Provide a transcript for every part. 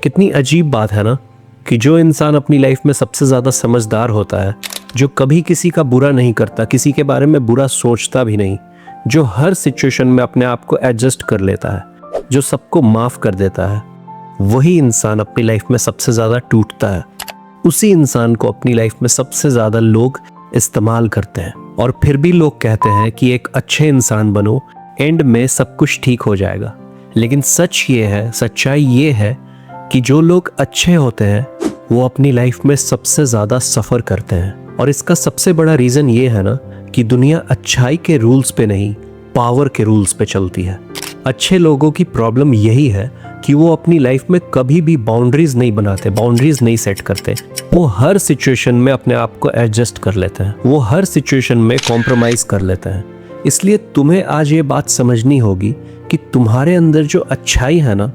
कितनी अजीब बात है ना कि जो इंसान अपनी लाइफ में सबसे ज़्यादा समझदार होता है, जो कभी किसी का बुरा नहीं करता, किसी के बारे में बुरा सोचता भी नहीं, जो हर सिचुएशन में अपने आप को एडजस्ट कर लेता है, जो सबको माफ़ कर देता है, वही इंसान अपनी लाइफ में सबसे ज़्यादा टूटता है। उसी इंसान को अपनी लाइफ में सबसे ज़्यादा लोग इस्तेमाल करते हैं और फिर भी लोग कहते हैं कि एक अच्छे इंसान बनो, एंड में सब कुछ ठीक हो जाएगा। लेकिन सच्चाई ये है कि जो लोग अच्छे होते हैं वो अपनी लाइफ में सबसे ज़्यादा सफ़र करते हैं। और इसका सबसे बड़ा रीज़न ये है ना कि दुनिया अच्छाई के रूल्स पे नहीं, पावर के रूल्स पे चलती है। अच्छे लोगों की प्रॉब्लम यही है कि वो अपनी लाइफ में कभी भी बाउंड्रीज नहीं बनाते, बाउंड्रीज नहीं सेट करते। वो हर सिचुएशन में अपने आप को एडजस्ट कर लेते हैं, वो हर सिचुएशन में कॉम्प्रोमाइज़ कर लेते हैं। इसलिए तुम्हें आज ये बात समझनी होगी कि तुम्हारे अंदर जो अच्छाई है ना,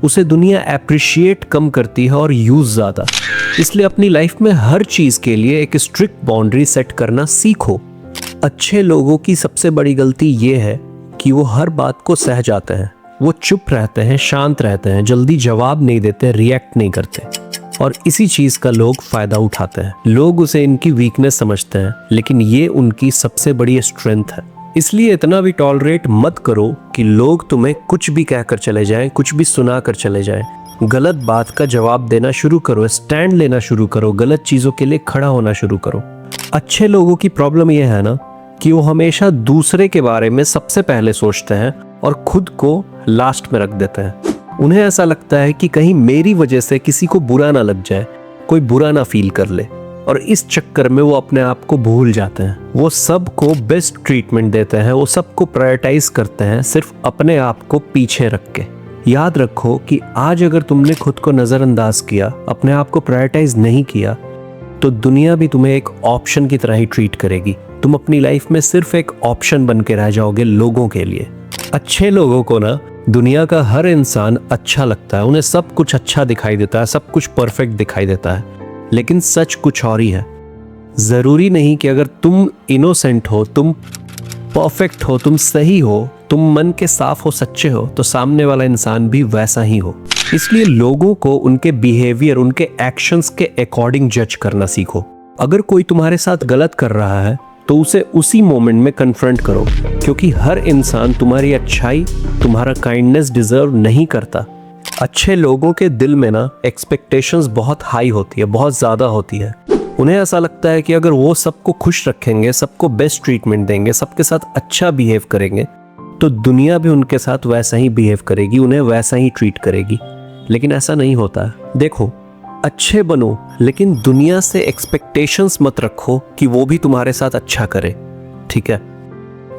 उसे दुनिया एप्रिशिएट कम करती है और यूज़ ज़्यादा। इसलिए अपनी लाइफ में हर चीज़ के लिए एक स्ट्रिक्ट बाउंड्री सेट करना सीखो। अच्छे लोगों की सबसे बड़ी गलती ये है कि वो हर बात को सह जाते हैं, वो चुप रहते हैं, शांत रहते हैं, जल्दी जवाब नहीं देते, रिएक्ट नहीं करते, और इसी चीज़ का लोग फ़ायदा उठाते हैं। लोग उसे इनकी वीकनेस समझते हैं, लेकिन ये उनकी सबसे बड़ी स्ट्रेंथ है। इसलिए इतना भी टॉलरेट मत करो कि लोग तुम्हें कुछ भी कहकर चले जाएं, कुछ भी सुना कर चले जाएं। गलत बात का जवाब देना शुरू करो, स्टैंड लेना शुरू करो, गलत चीज़ों के लिए खड़ा होना शुरू करो। अच्छे लोगों की प्रॉब्लम यह है ना कि वो हमेशा दूसरे के बारे में सबसे पहले सोचते हैं और खुद को लास्ट में रख देते हैं। उन्हें ऐसा लगता है कि कहीं मेरी वजह से किसी को बुरा ना लग जाए, कोई बुरा ना फील कर ले, और इस चक्कर में वो अपने आप को भूल जाते हैं। वो सबको बेस्ट ट्रीटमेंट देते हैं, वो सबको प्रायोरिटाइज करते हैं सिर्फ अपने आप को पीछे रख के। याद रखो कि आज अगर तुमने खुद को नज़रअंदाज किया, अपने आप को प्रायोरिटाइज नहीं किया, तो दुनिया भी तुम्हें एक ऑप्शन की तरह ही ट्रीट करेगी। तुम अपनी लाइफ में सिर्फ एक ऑप्शन बन के रह जाओगे लोगों के लिए। अच्छे लोगों को ना दुनिया का हर इंसान अच्छा लगता है, उन्हें सब कुछ अच्छा दिखाई देता है, सब कुछ परफेक्ट दिखाई देता है। लेकिन सच कुछ और ही है। ज़रूरी नहीं कि अगर तुम इनोसेंट हो, तुम परफेक्ट हो, तुम सही हो, तुम मन के साफ हो, सच्चे हो, तो सामने वाला इंसान भी वैसा ही हो। इसलिए लोगों को उनके बिहेवियर, उनके एक्शंस के अकॉर्डिंग जज करना सीखो। अगर कोई तुम्हारे साथ गलत कर रहा है तो उसे उसी मोमेंट में कन्फ्रंट करो, क्योंकि हर इंसान तुम्हारी अच्छाई, तुम्हारा काइंडनेस डिजर्व नहीं करता। अच्छे लोगों के दिल में ना एक्सपेक्टेशंस बहुत हाई होती है, बहुत ज़्यादा होती है। उन्हें ऐसा लगता है कि अगर वो सबको खुश रखेंगे, सबको बेस्ट ट्रीटमेंट देंगे, सबके साथ अच्छा बिहेव करेंगे, तो दुनिया भी उनके साथ वैसा ही बिहेव करेगी, उन्हें वैसा ही ट्रीट करेगी। लेकिन ऐसा नहीं होता। देखो, अच्छे बनो, लेकिन दुनिया से एक्सपेक्टेशंस मत रखो कि वो भी तुम्हारे साथ अच्छा करे, ठीक है?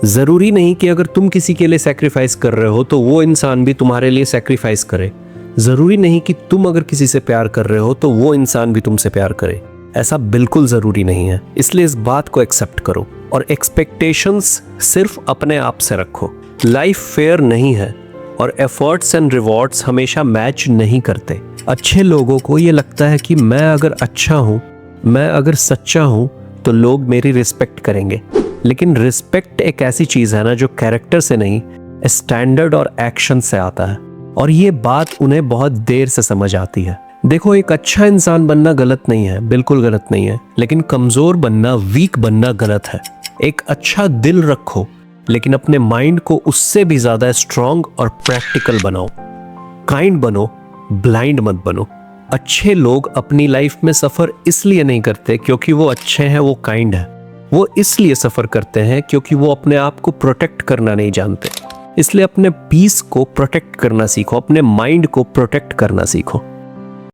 ज़रूरी नहीं कि अगर तुम किसी के लिए सैक्रिफाइस कर रहे हो तो वो इंसान भी तुम्हारे लिए सैक्रिफाइस करे। ज़रूरी नहीं कि तुम अगर किसी से प्यार कर रहे हो तो वो इंसान भी तुमसे प्यार करे। ऐसा बिल्कुल ज़रूरी नहीं है। इसलिए इस बात को एक्सेप्ट करो और एक्सपेक्टेशंस सिर्फ अपने आप से रखो। लाइफ फेयर नहीं है और एफर्ट्स एंड रिवॉर्ड्स हमेशा मैच नहीं करते। अच्छे लोगों को ये लगता है कि मैं अगर अच्छा हूँ, मैं अगर सच्चा हूँ, तो लोग मेरी रिस्पेक्ट करेंगे। लेकिन रिस्पेक्ट एक ऐसी चीज़ है ना जो कैरेक्टर से नहीं, स्टैंडर्ड और एक्शन से आता है, और ये बात उन्हें बहुत देर से समझ आती है। देखो, एक अच्छा इंसान बनना गलत नहीं है, बिल्कुल गलत नहीं है, लेकिन कमज़ोर बनना, वीक बनना गलत है। एक अच्छा दिल रखो, लेकिन अपने माइंड को उससे भी ज़्यादा स्ट्रॉन्ग और प्रैक्टिकल बनाओ। काइंड बनो, ब्लाइंड मत बनो। अच्छे लोग अपनी लाइफ में सफ़र इसलिए नहीं करते क्योंकि वो अच्छे हैं, वो काइंड है। वो इसलिए सफ़र करते हैं क्योंकि वो अपने आप को प्रोटेक्ट करना नहीं जानते। इसलिए अपने पीस को प्रोटेक्ट करना सीखो, अपने माइंड को प्रोटेक्ट करना सीखो।